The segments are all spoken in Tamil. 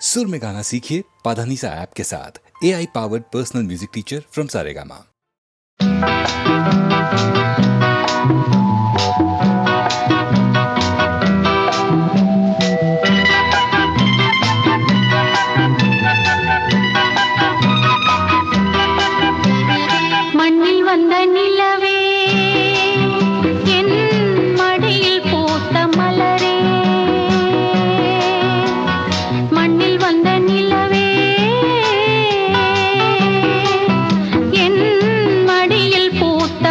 सुर में गाना सीखिए पाधानीसा ऐप के साथ। AI powered personal music teacher from Saregama. மண்ணில் வந்த நிலவே என் மடியில் பூத்த மலரே, மண்ணில் வந்த நிலவே என் மடியில் பூத்த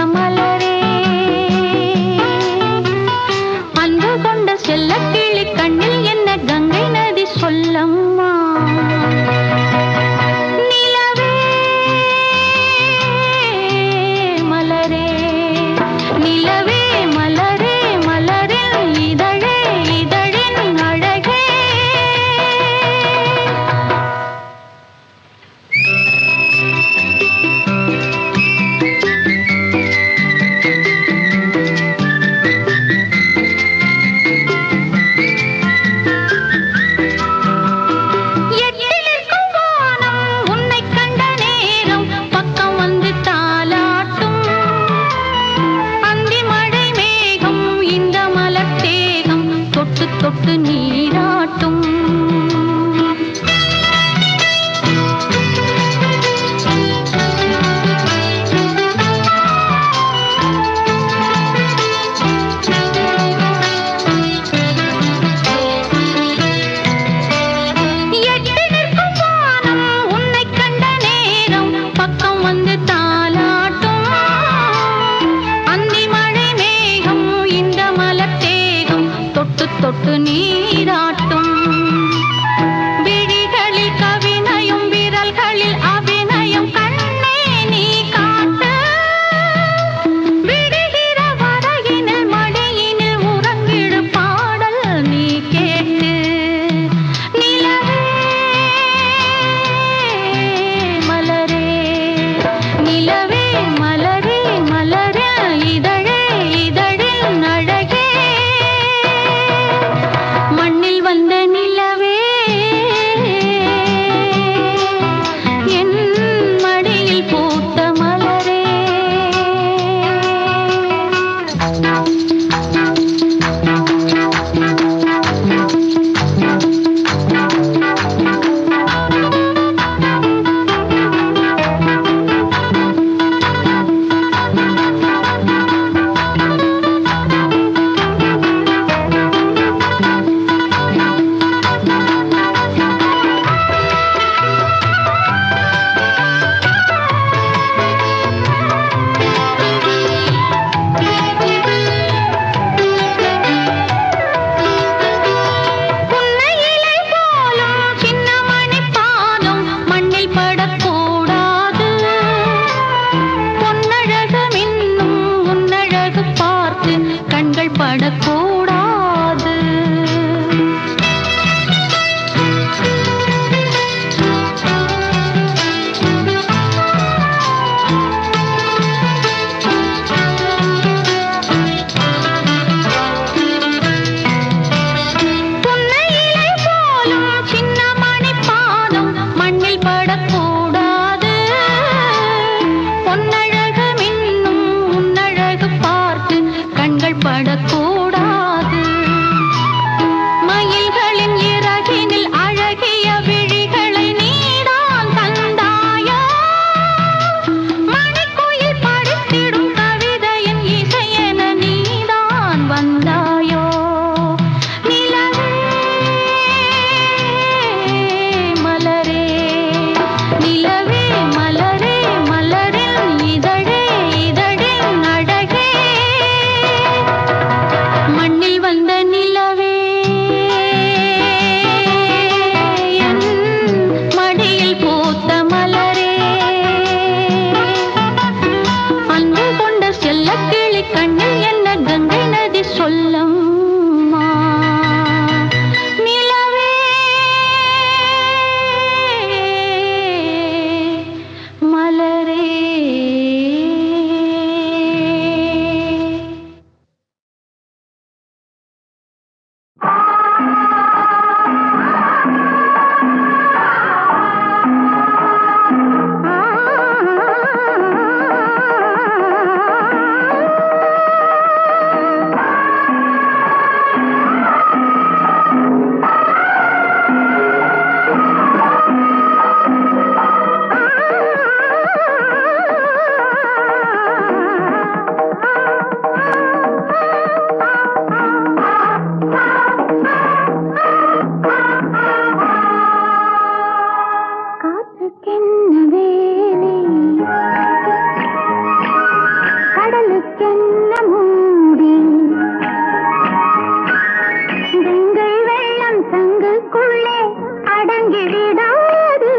அடங்கி விடாது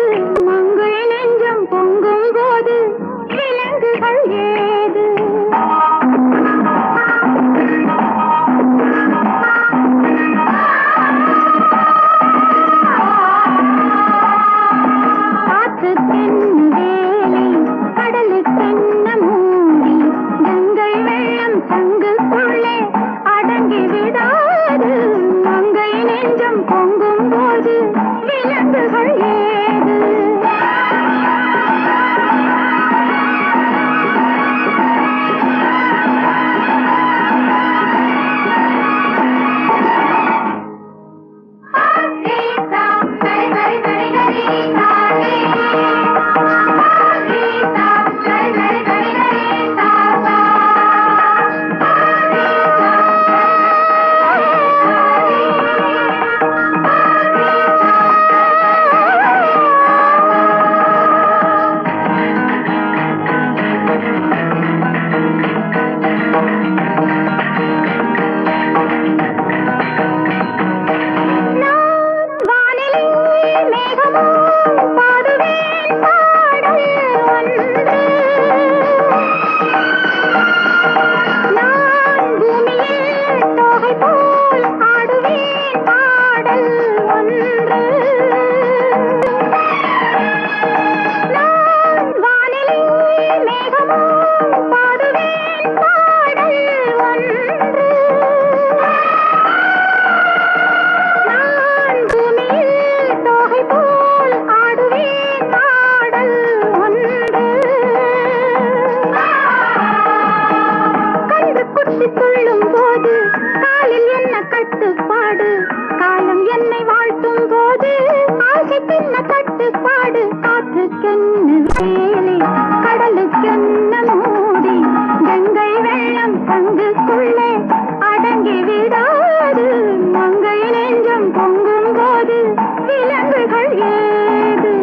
மங்கை நெஞ்சம் பொங்கும் போது விலங்குகள் ஏது காற்றுக்கென்ன வேலை கடலுக்கென்ன மூடி கங்கை வெள்ளம் தங்குக்குள்ளே அடங்கி விடாது மங்கை நெஞ்சம் பொங்கும் போது விலங்குகள் ஏது கட்டுப்பாடு காற்றுக்கென்ன வேலை கடலுக்கென்ன மூடி கங்கை வெள்ளம் தங்குக்குள்ளே அடங்கி விடாது மங்கை நெஞ்சம் பொங்கும் போது விலங்குகள் ஏது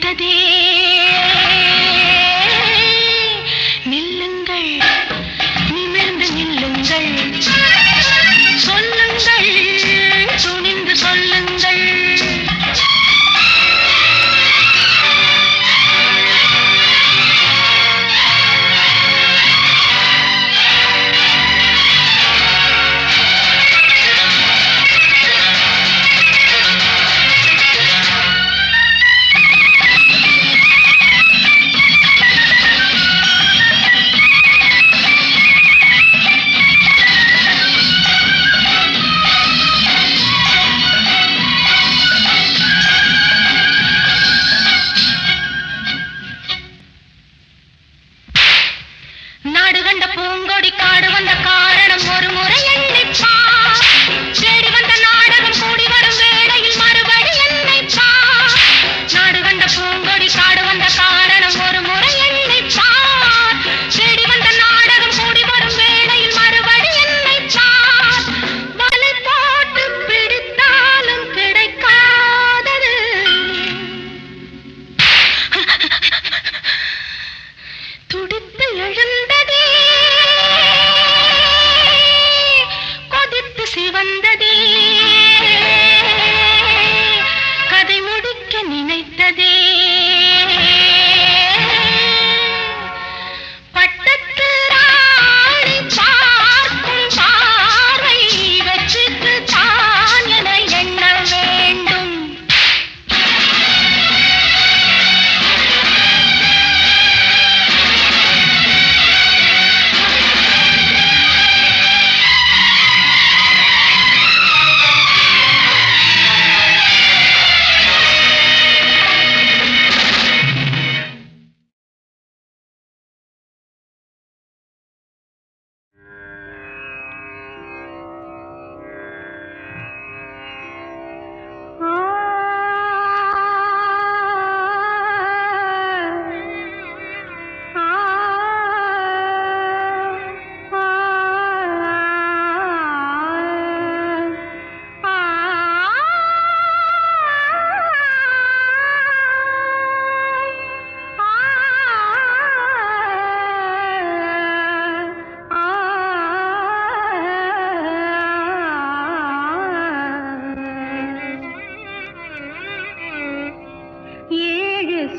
இணைத்ததே. நில்லுங்கள், நிமிர்ந்து நில்லுங்கள், சொல்லுங்கள், துணிந்து சொல்லுங்கள். நாடு கண்ட பூங்கொடி காடு வந்த காரணம் ஒரு முறை எண்ணிப்பா. தேடி வந்த நாடகம் கூடி வரும் வேளையில் மறுபடி எண்ணிப்பா. நாடு கண்ட பூங்கொடி காடு வந்த காரணம் ஒரு முறை எண்ணிப்பா. தேடி வந்த நாடகம் கூடி வரும் வேளையில் மறுபடி எண்ணிப்பா. வலை போட்டு பிடித்தாலும் கிடைக்காதது துடித்து எழுந்ததே, கொதித்து சிவந்ததே, கதை முடிக்க நினைத்ததே. பட்டத்து ராணி பார்க்கும் பார்வை வச்சுக்கு தான் என எண்ண வேண்டும்.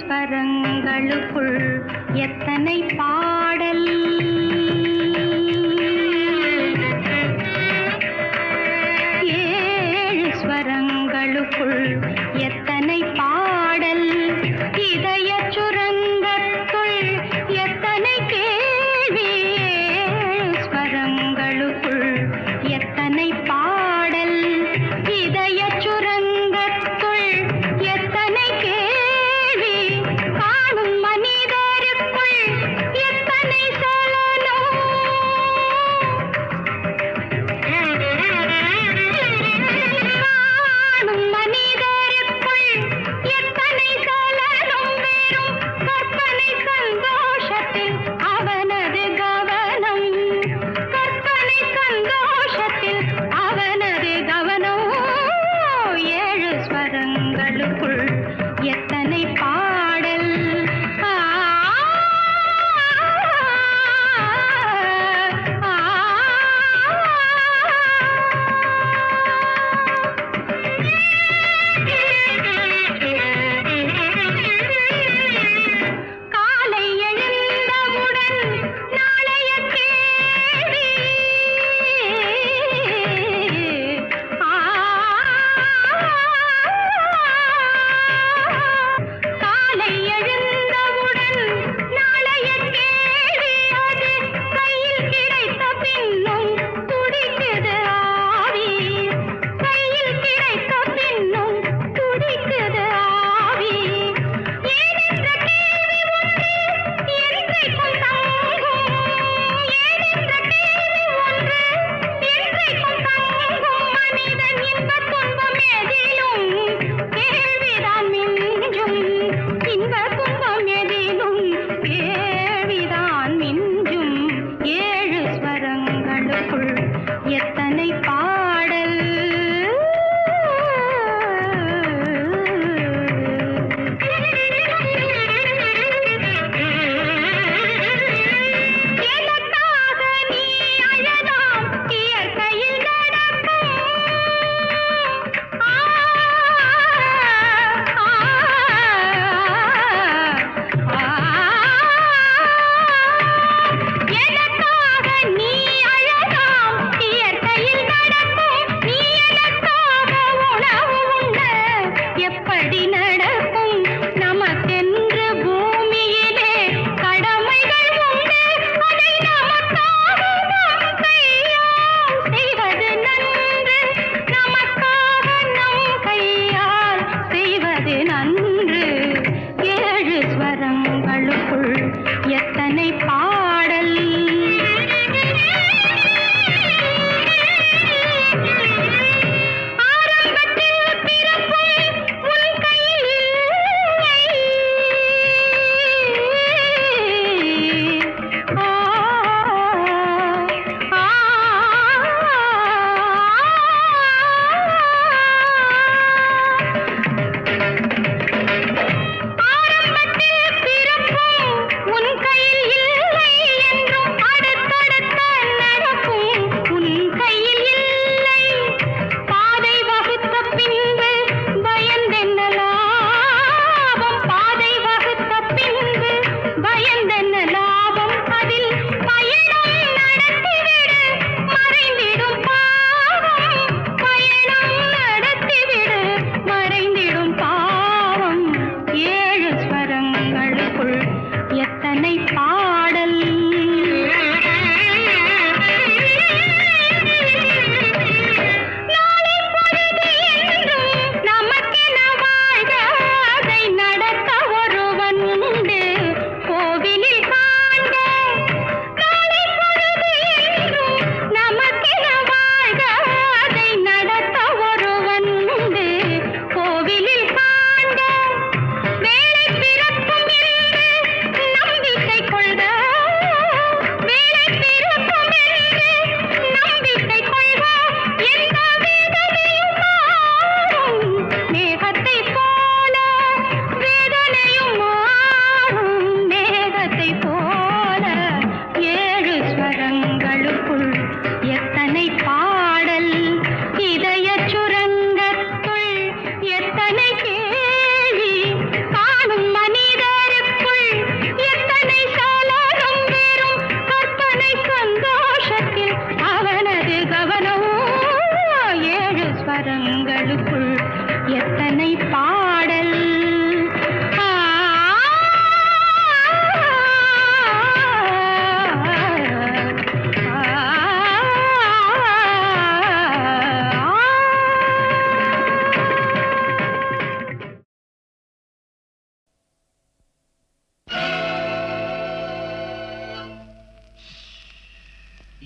ஸ்வரங்களுக்குள் எத்தனை பாடல், ஏழு ஸ்வரங்களுக்குள் எத்தனை பாடல், இதய சுரங்கத்துள் எத்தனை கேள்வி, ஏழு ஸ்வரங்களுக்குள் எத்தனை பாடல், இதய சுரங்கத்துள் எத்தனை கேள்வி, காணும் மனிதருக்குள் எத்தனை சலனம்,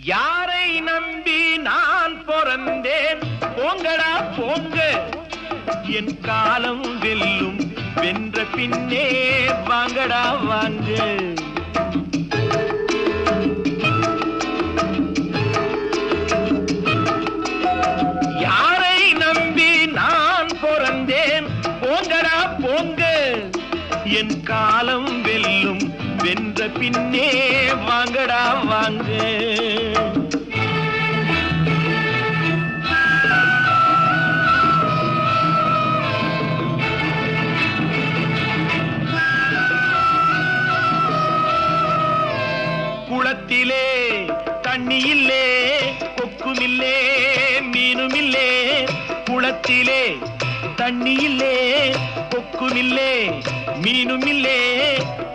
யாரை நம்பி நான் பிறந்தேன் போங்கடா போங்க என் காலம் வெல்லும் வென்ற பின்னே வாங்கடா வாங்க யாரை நம்பி நான் பிறந்தேன் போங்கடா போங்க என் காலம் வெல்லும் வென்ற பின்னே வாங்கடா வாங்க குளத்திலே தண்ணி இல்லே கொக்குமில்லே மீனுமில்லே குளத்திலே தண்ணி இல்லே கொக்குமில்லே மீனுமில்லே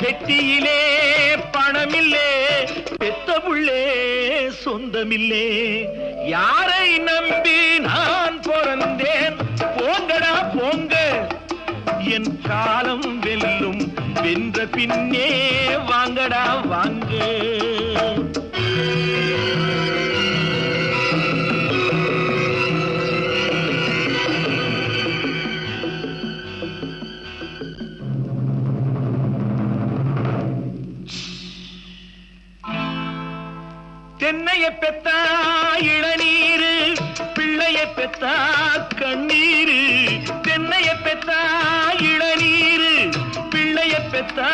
பெட்டியிலே பணமில்லே பெத்த புள்ளே சொந்தமில்லே யாரை நம்பி நான் பிறந்தேன் போங்கடா போங்க என் காலம் வெல்லும் வென்ற பின்னே வாங்கடா வாங்க தென்னைய பெத்தா இளநீரு பிள்ளைய பெத்தா கண்ணீரு தென்னைய பெத்தா இளநீரு பிள்ளைய பெத்தா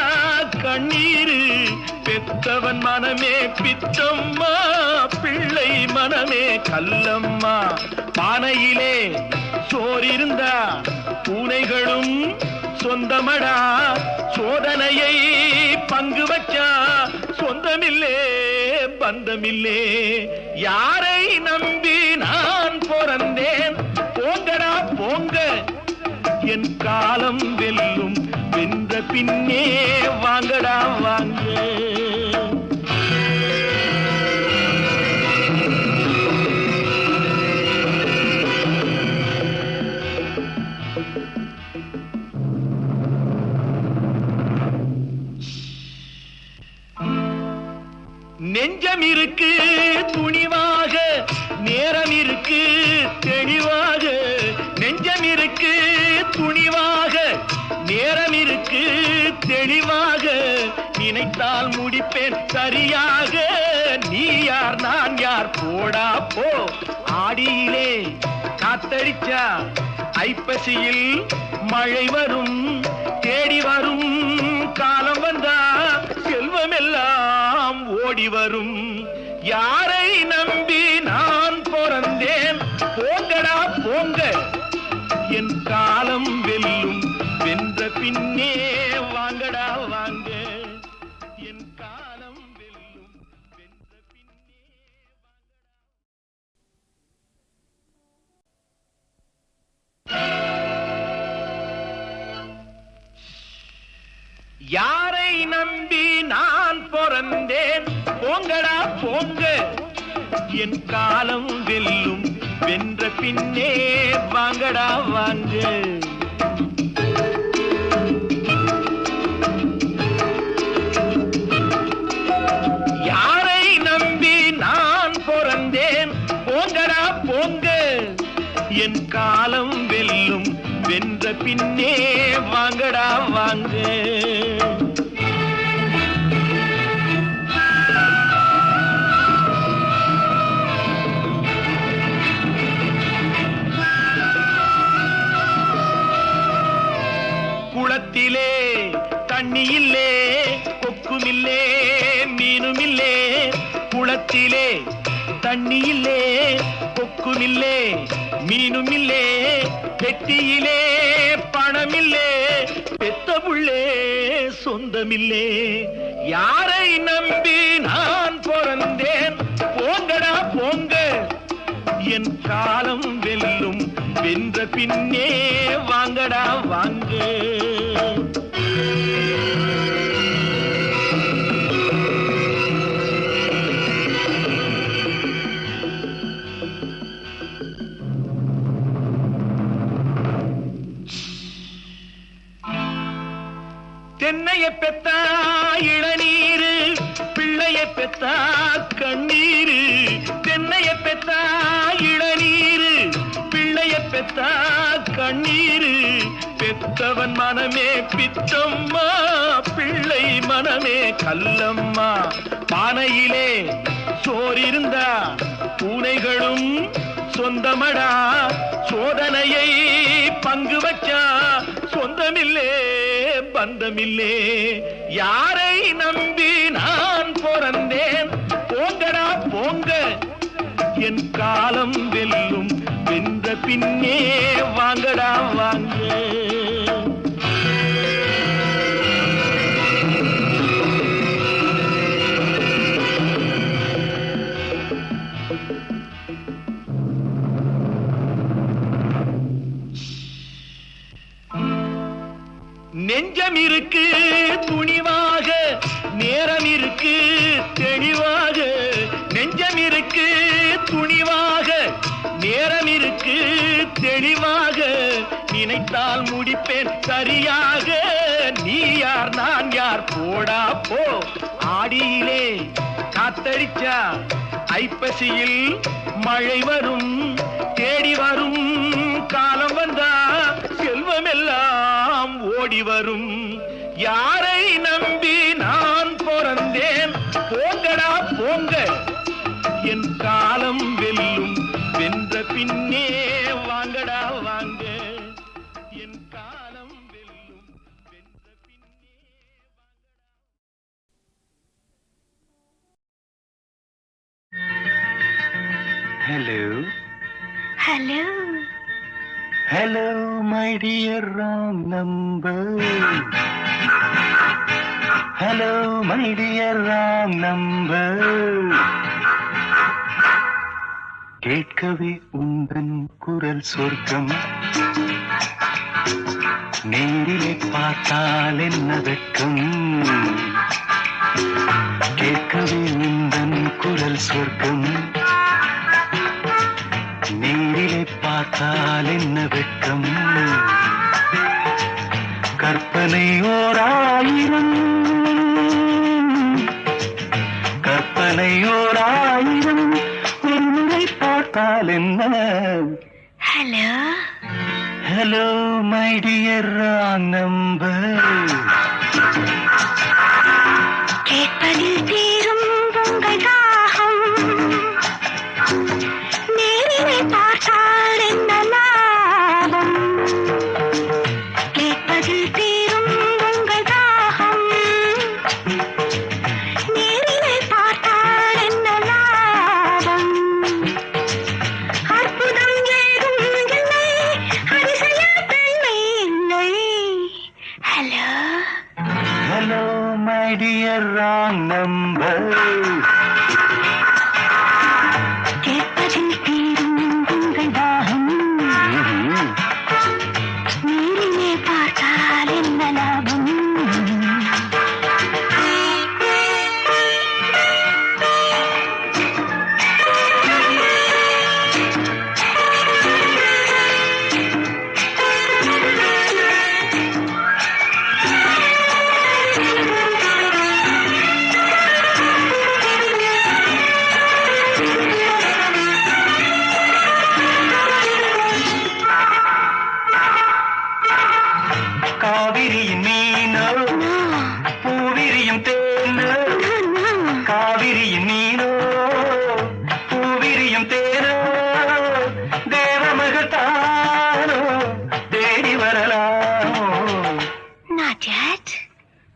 கண்ணீரு பெத்தவன் மனமே பித்தம்மா பிள்ளை மனமே கல்லம்மா பானையிலே சோறிருந்தா பூனைகளும் சொந்தமடா சோதனையை பங்கு வச்சா சொந்தமில்லே பந்தமில்லே யாரை நம்பி நான் பிறந்தேன் போங்கடா போங்க என் காலம் வெல்லும் வென்ற பின்னே வாங்கடா வாங்க நெஞ்சம் இருக்கு துணிவாக நேரம் இருக்கு தெளிவாக நெஞ்சம் இருக்கு துணிவாக நேரம் இருக்கு தெளிவாக நினைத்தால் முடிப்பேன் சரியாக நீ யார் நான் யார் போடா போ ஆடியிலே காத்தடிச்சா ஐப்பசியில் மழை வரும் தேடி வரும் காலம் வந்தா செல்வம் எல்லாம் ஓடி வரும் யாரை நம்பி நான் பிறந்தேன் போங்கடா போங்க என் காலம் வெல்லும் வென்ற பின்னே வாங்கடா வாங்க என் காலம் வெல்லும் வென்ற பின்னே யாரை நம்பி நான் பிறந்தேன் போங்கடா போங்க என் காலம் வெல்லும் வென்ற பின்னே வாங்கடா வாங்க யாரை நம்பி நான் பிறந்தேன் போங்கடா போங்க என் காலம் வெல்லும் வென்ற பின்னே வாங்கடா வாங்க குளத்திலே தண்ணி இல்லே கொக்குமில்லே மீனுமில்லே குளத்திலே தண்ணி இல்லே கொக்குமில்லே மீனுமில்லே பெட்டியிலே பணமில்லே பெத்த புள்ளே சொந்தமில்லே யாரை நம்பி நான் பிறந்தேன் போங்கடா போங்க என் காலம் வெல்லும் வென்ற பின்னே வாங்கடா வாங்க தென்னைய பெத்தா இளநீரு, பிள்ளைய பெத்தா கண்ணீரு. தென்னைய பெத்தா இளநீரு, பிள்ளைய பெத்தா கண்ணீரு. பெத்தவன் மனமே பித்தம்மா, பிள்ளை மனமே கல்லம்மா. பானையிலே சோறிருந்தா பூனைகளும் சொந்தமடா, சோதனையை பங்கு வச்சா சொந்தமில்லே பந்தமில்லே. யாரை நம்பி நான் பிறந்தேன், போங்கடா போங்க, என் காலம் வெல்லும், வென்ற பின்னே வாங்கடா வாங்க. நெஞ்சம் இருக்கு துணிவாக, நேரம் இருக்கு தெளிவாக. நெஞ்சம் இருக்கு துணிவாக, நேரம் இருக்கு தெளிவாக. நினைத்தால் முடிப்பேன் சரியாக, நீ யார் நான் யார் போடா போ. ஆடியிலே காத்தடிச்சா ஐப்பசியில் மழை வரும், தேடி வரும் காலம் வந்தா செல்வமெல்லாம் ஓடி வரும். யாரை நம்பி நான் பிறந்தேன், போங்கடா போங்க, என் காலம் வெல்லும், வென்ற பின்னே வாங்கடா வாங்க. என் காலம் வெல்லும், வென்ற பின்னே வாங்கடா. Hello hello Hello, my dear wrong number. Hello, my dear wrong number. கேட்கவே உந்தன் குரல் சொர்க்கம், நேரிலே பார்த்தால் என்ன வெட்கம். கேட்கவே உந்தன் குரல் சொர்க்கம், நேரிலே பார்த்தால் என்ன வெட்கம். கற்பனை ஓராயிரம், கற்பனை ஓராயிரம், ஒரு முறை பார்த்தால் என்ன. Hello hello my dear wrong number. கேட்பதில் தீரும் உங்கள் தாகம், நேரிலே பார்த்தால் என்ன லாபம். கேட்பதில் தீரும் உங்கள் தாகம், நேரிலே பார்த்தால் என்ன லாபம். அற்புதம் ஏதும் இல்லை, அதிசய பெண்மை இல்லை. Hello hello my dear wrong number. கேட்பதில் தீரும் உங்கள் தாகம், நேரிலே பார்த்தால் என்ன லாபம். காவிரியின் மீனோ பூவிரியும் தேனோ, காவிரியின் மீனோ பூவிரியும் தேனோ, தேவமகத்தானோ தேடி வரலாமோ. நாஜத்,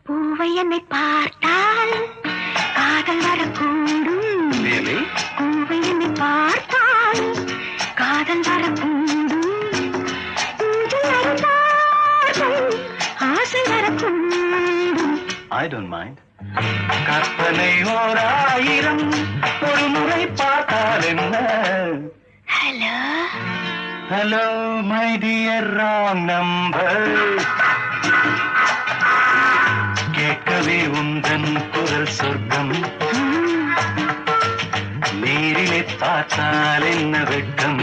பூவை என்னை பார்த்தால் காதல் வரக்கூடும். பூவை என்னை பார்த்தால் காதல் வரக்கூடும். ஊஞ்சல் அருந்தார்கள், ஆசை வரக்கூடும். I don't mind. கற்பனை ஓராயிரம், ஒரு முறை பார்த்தால் என்ன. Hello hello my dear wrong number. கேட்கவே உந்தன் குரல் சொர்க்கம், நேரிலே பார்த்தால் என்ன வெட்கம்.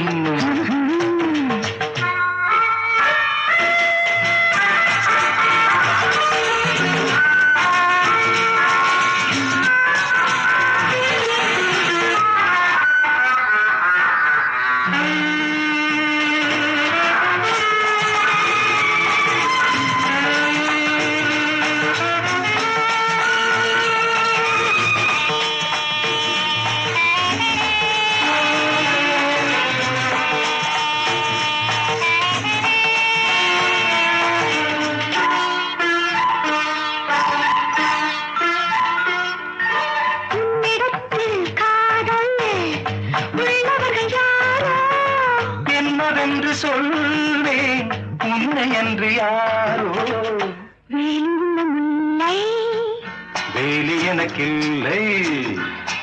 வேலி எனக்கில்லை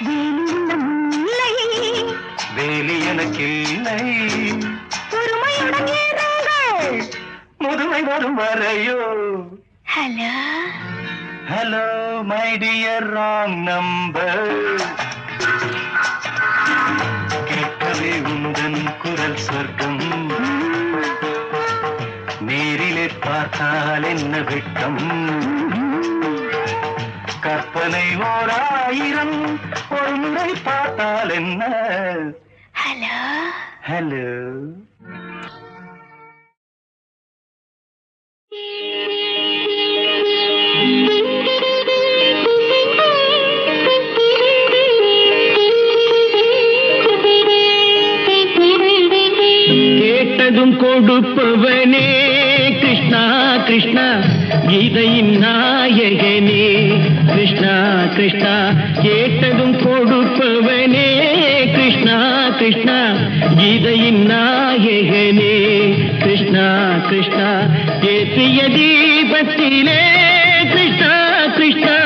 வேலியுள்ள முல்லை வேலி எனக்கில்லை பொறுமையுடன் இருங்கள். முதுமை வரும் வரையோ. Hello hello my dear wrong number, கேட்கவே உந்தன் குரல் சொர்க்கம், நேரிலே பார்த்தால் என்ன வெட்கம், கற்பனை 1000 ஒரு முறை பார்த்தால் என்ன. ஹலோ ஹலோ கேட்டதும் கொடுப்பவனே கிருஷ்ணா கிருஷ்ணா, கீதையின் நாயகனே கிருஷ்ணா கிருஷ்ணா. கேட்டதும் கொடுப்பவனே கிருஷ்ணா கிருஷ்ணா, கீதையின் நாயகனே கிருஷ்ணா கிருஷ்ணா. ஏற்றிய தீபத்திலே கிருஷ்ணா கிருஷ்ணா,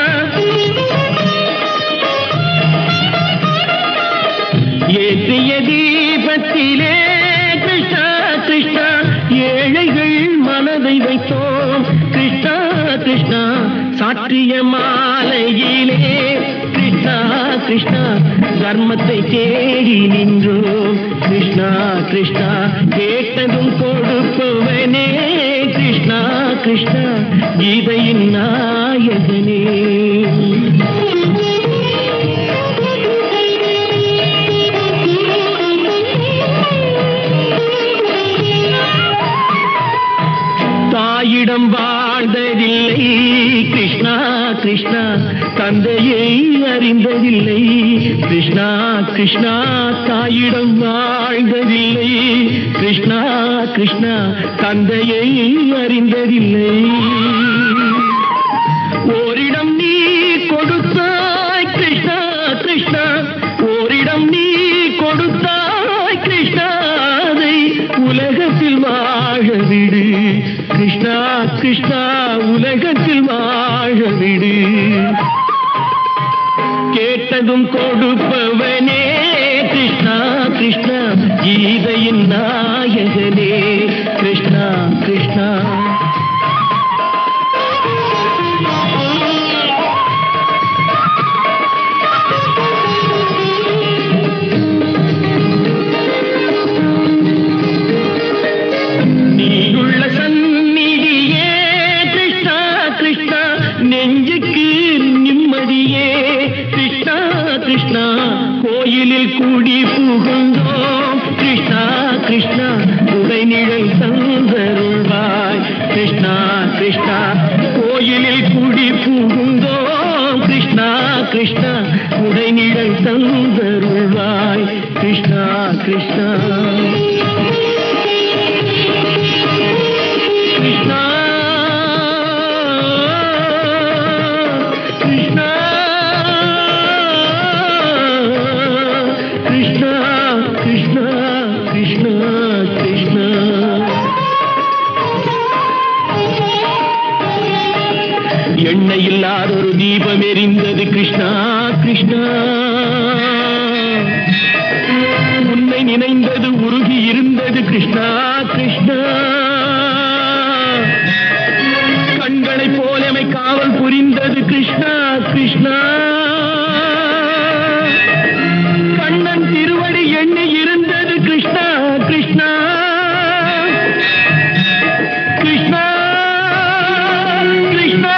ஏற்றிய தீபத்திலே கிருஷ்ணா கிருஷ்ணா, ஏழைகள் மனதை வைத்தோம் கிருஷ்ணா கிருஷ்ணா. சாற்றிய மாலையிலே கிருஷ்ணா கிருஷ்ணா, தர்மத்தை தேடி நின்றோம் கிருஷ்ணா கிருஷ்ணா. கேட்டதும் கொடுப்பவனே கிருஷ்ணா கிருஷ்ணா, கீதையின் நாயகனே. தாயிடம் வாழ்ந்ததில்லை கிருஷ்ணா கிருஷ்ணா, தந்தையை அறிந்ததில்லை கிருஷ்ணா கிருஷ்ணா. தாயிடம் வாழ்ந்ததில்லை கிருஷ்ணா கிருஷ்ணா, தந்தையை அறிந்ததில்லை. ஓரிடம் நீ கொடுத்தாய் கிருஷ்ணா கிருஷ்ணா, ஓரிடம் நீ கொடுத்தாய் கிருஷ்ணா, அதை உலகத்தில் வாழ விடு கிருஷ்ணா கிருஷ்ணா, உலகத்தில் வாழ விடு. கேட்டதும் கொடுப்பவனே கிருஷ்ணா கிருஷ்ணா, கீதையின் நாயகனே கிருஷ்ணா கிருஷ்ணா. நீயுள்ள சந்நிதியே கிருஷ்ணா கிருஷ்ணா, நெஞ்சுக்கு நிம்மதியே கிருஷ்ணா கிருஷ்ணா. கோயிலில் கூடி புகுந்தோம் கிருஷ்ணா கிருஷ்ணா, உடைநிழல் தந்தருள்வாய் கிருஷ்ணா கிருஷ்ணா. கோயிலில் கூடி புகுந்தோம் கிருஷ்ணா கிருஷ்ணா, உடைநிழல் தந்தருள்வாய் கிருஷ்ணா கிருஷ்ணா. கிருஷ்ணா கிருஷ்ணா கிருஷ்ணா கிருஷ்ணா கிருஷ்ணா கிருஷ்ணா. எண்ணெய் இல்லாத ஒரு தீபம் எரிந்தது கிருஷ்ணா கிருஷ்ணா, உன்னை நினைந்தது உருகி இருந்தது கிருஷ்ணா கிருஷ்ணா. கண்களை போலமை காவல் புரிந்தது கிருஷ்ணா கிருஷ்ணா. கண்ணன் திருவடி எண்ணி இருந்தது கிருஷ்ணா கிருஷ்ணா கிருஷ்ணா கிருஷ்ணா.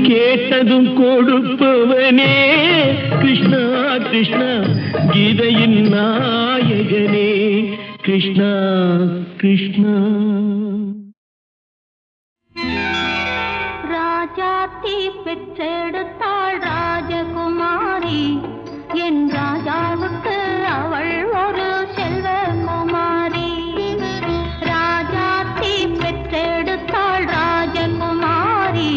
கேட்டதும் கொடுப்பவனே கிருஷ்ணா கிருஷ்ணா, கீதையின் நாயகனே கிருஷ்ணா கிருஷ்ணா. ராஜாத்தி பெற்றெடுத்தாள் ராஜகுமாரி, என் ராஜாவுக்கு அவள் ஒரு செல்வகுமாரி. ராஜாத்தி பெற்றெடுத்தாள் ராஜகுமாரி,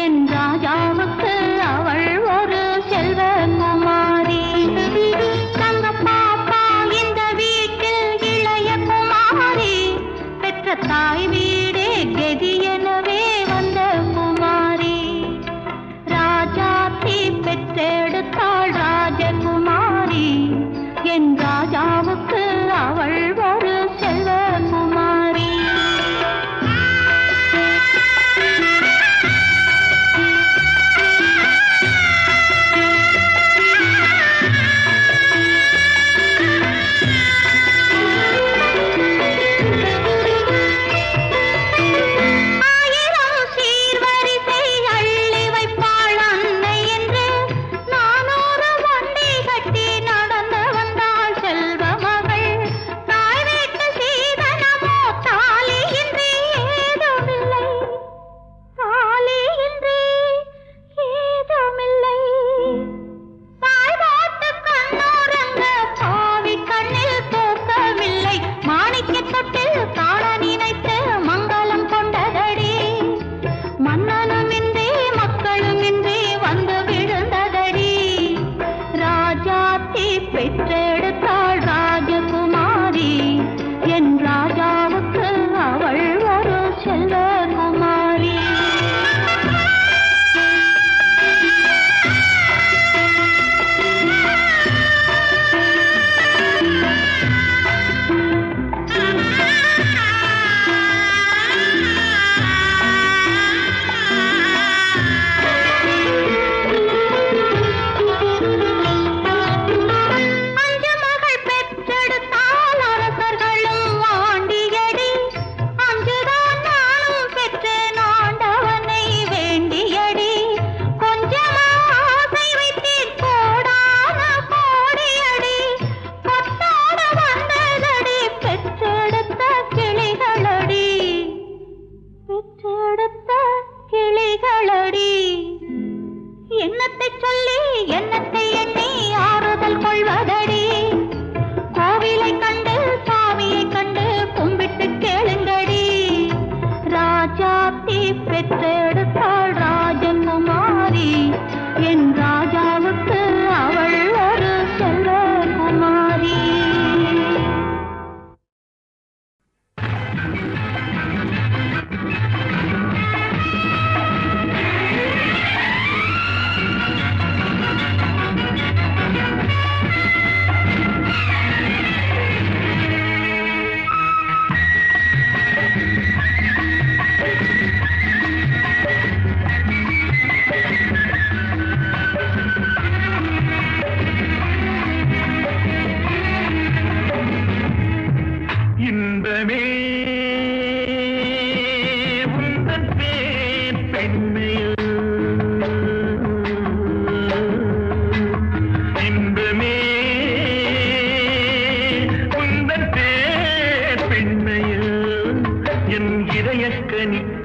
என் ராஜாவுக்கு அவள் ஒரு செல்வகுமாரி. தங்க பாப்பா இந்த வீட்டில் இளைய ராஜாவுக்கு அவள் ஒரு செல்வகுமாரி. பெற்றெடுத்தாள் ராஜகுமாரி. என் ராஜாவுக்கு அவள் ஒரு செல்வகுமாரி. என்னத்தை சொல்லி என்னத்தை எண்ணி ஆறுதல் கொள்வதடி. கோவிலை கண்டு சாமியை கண்டு கும்பிட்டு கேளுங்கடி. ராஜாத்தி பெற்றெடுத்தாள் ராஜகுமாரி. என் ராஜாவுக்கு அவள் ஒரு செல்வகுமாரி.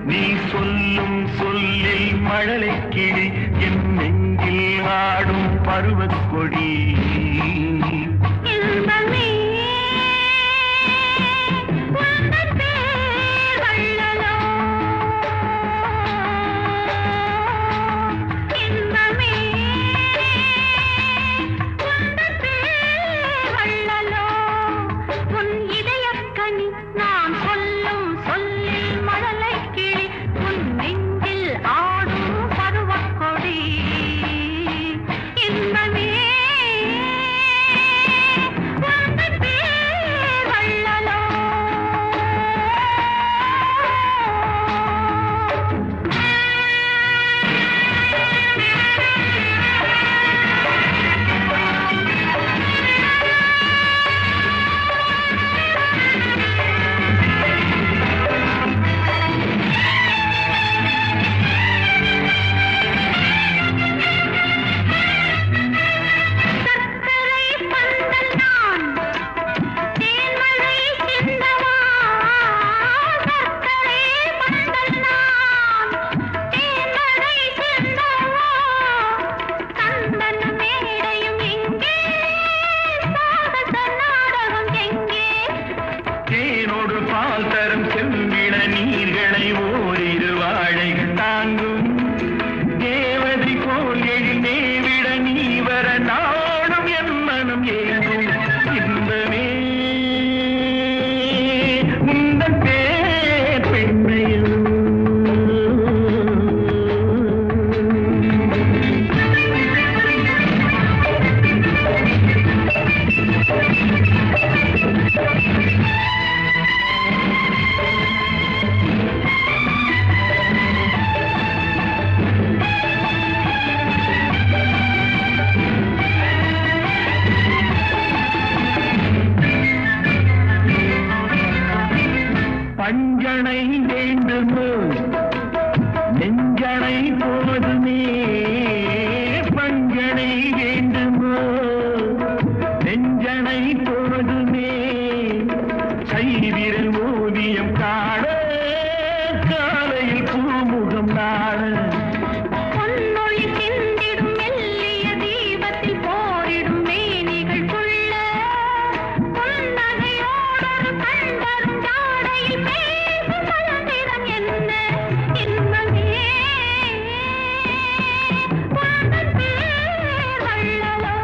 நீ சொல்லும் சொல்லில் மழலை கிளி என் நெஞ்சில் ஆடும் பருவக் கொடி. பஞ்சனை வேண்டுமோ நெஞ்சனை போதுமே பஞ்சனை வேண்டுமோ நெஞ்சனை போதுமே கைவிரல் ஓவியம் காண காலையில் பூமுகம் நாட பொன்னொழி சிந்திடும் மெல்லிய தீபத்தில் போரிடும் மேனிகள் கொள்ள பொன்னகையோடொரு கண்டரும் ஜாடையில் பேசும் மலர்ந்திடம் என்ன இன்பமே உந்தன் பேர் வள்ளலோ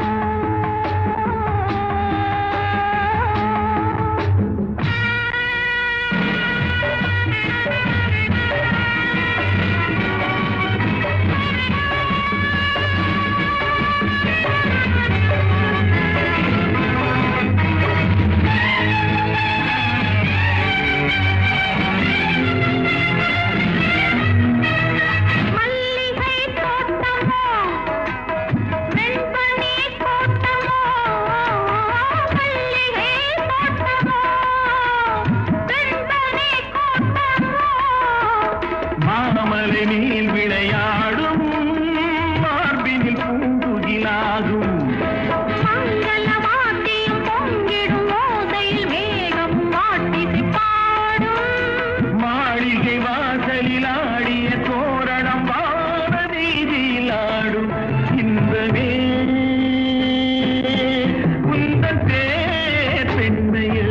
மல்லிகை தோட்டமோ வெண்பனி தோட்டமோ மல்லிகை தோட்டமோ வெண்பனி தோட்டமோ மாமலை நீல் விளையாடும் மார்பினில் பூங்குகிலாகும் மங்கள வாத்தியம் பொங்கிடும் ஓசையில் மேகம் வாட்டிசை பாடும் மாளிகை வாசலில் ஆடிய தோரணம் வான வீதியில் ஆடும் இன்பமே உந்தன் பேர் பெண்மையோ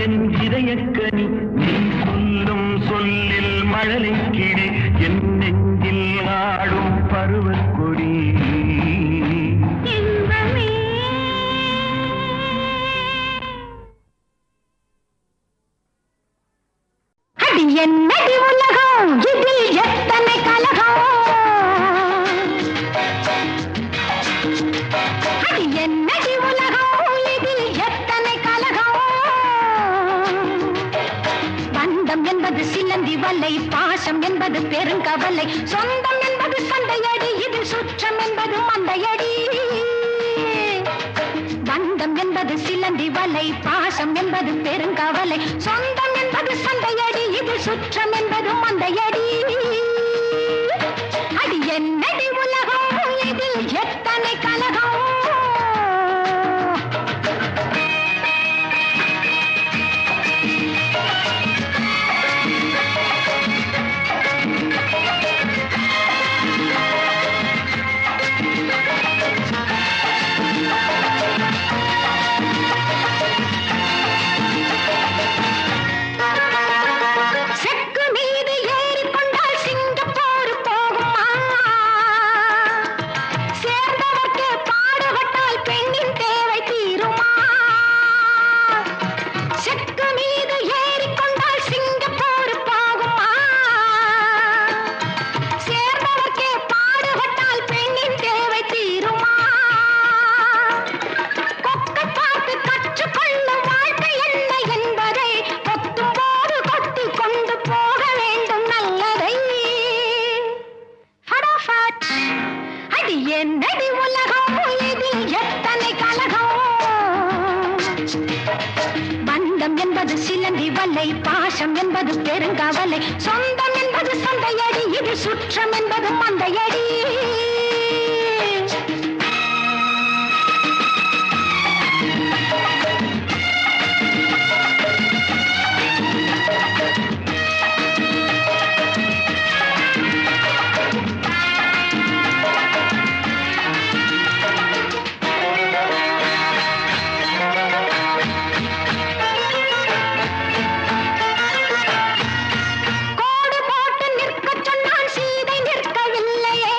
என் இதயக்கனி நீ சொல்லும் சொல்லில் மழலை கிளி என் நெஞ்சில் ஆடும் பருவக்கொடி இன்பமே அடி என்னடி உலகம் இதில் எத்தனை கலகம் அடி என்னடி உலகம் இதில் எத்தனை கலகம் பந்தம் என்பது சிலந்தி வலை பாசம் என்பது பெருங்கவலை சொந்தம் என்பது சண்டையடி இது சுற்றம் என்பது மந்தையடி பந்தம் என்பது சிலந்தி வலை பாசம் என்பது பெருங்கவலை சொந்தம் என்பது சண்டையடி இது சுற்றம் என்பது மந்தையடி அடி என்னடி உலகம் இதில் எத்தனை கலகம் செக்கு மீது ஏறிக்கொண்டால் சிங்கப்பூர் போகுமா சேர்ந்தவர்க்கு பாடுபட்டால் பெண்ணின் தேவை தீருமா செக்கு மீது ஏறிக்கொண்டால் சிங்கப்பூர் போகுமா சேர்ந்தவர்க்கு பாடுபட்டால் பெண்ணின் தேவை தீருமா கொக்கை பார்த்து கற்றுக்கொள்ளும் வாழ்க்கை என்ன என்பதை கொத்தும் போது கொத்தி கொண்டு போக வேண்டும் நல்லதை ஃபடாஃபட் அடி என்னடி உலகம் இதில் எத்தனை கலகம் பந்தம் என்பது சிலந்தி வலை பாசம் என்பது பெருங்கவலை சொந்தம் என்பது சந்தையடி இது சுற்றம் என்பது மந்தையடி கோடு போட்டு நிற்கச் சொன்னான் சீதை நிற்கவில்லையே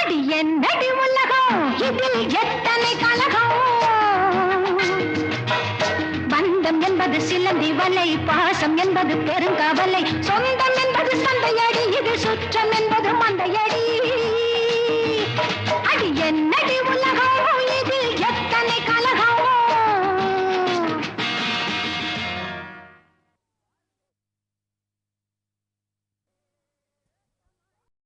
அடி என்னடி உலகம் இதில் எத்தனை கலகம் பந்தம் என்பது சிலந்தி வலை பாசம் என்பது பெருங்கவலை சொந்தம் என்பது சந்தையடி இது சுற்றம் என்பது மந்தை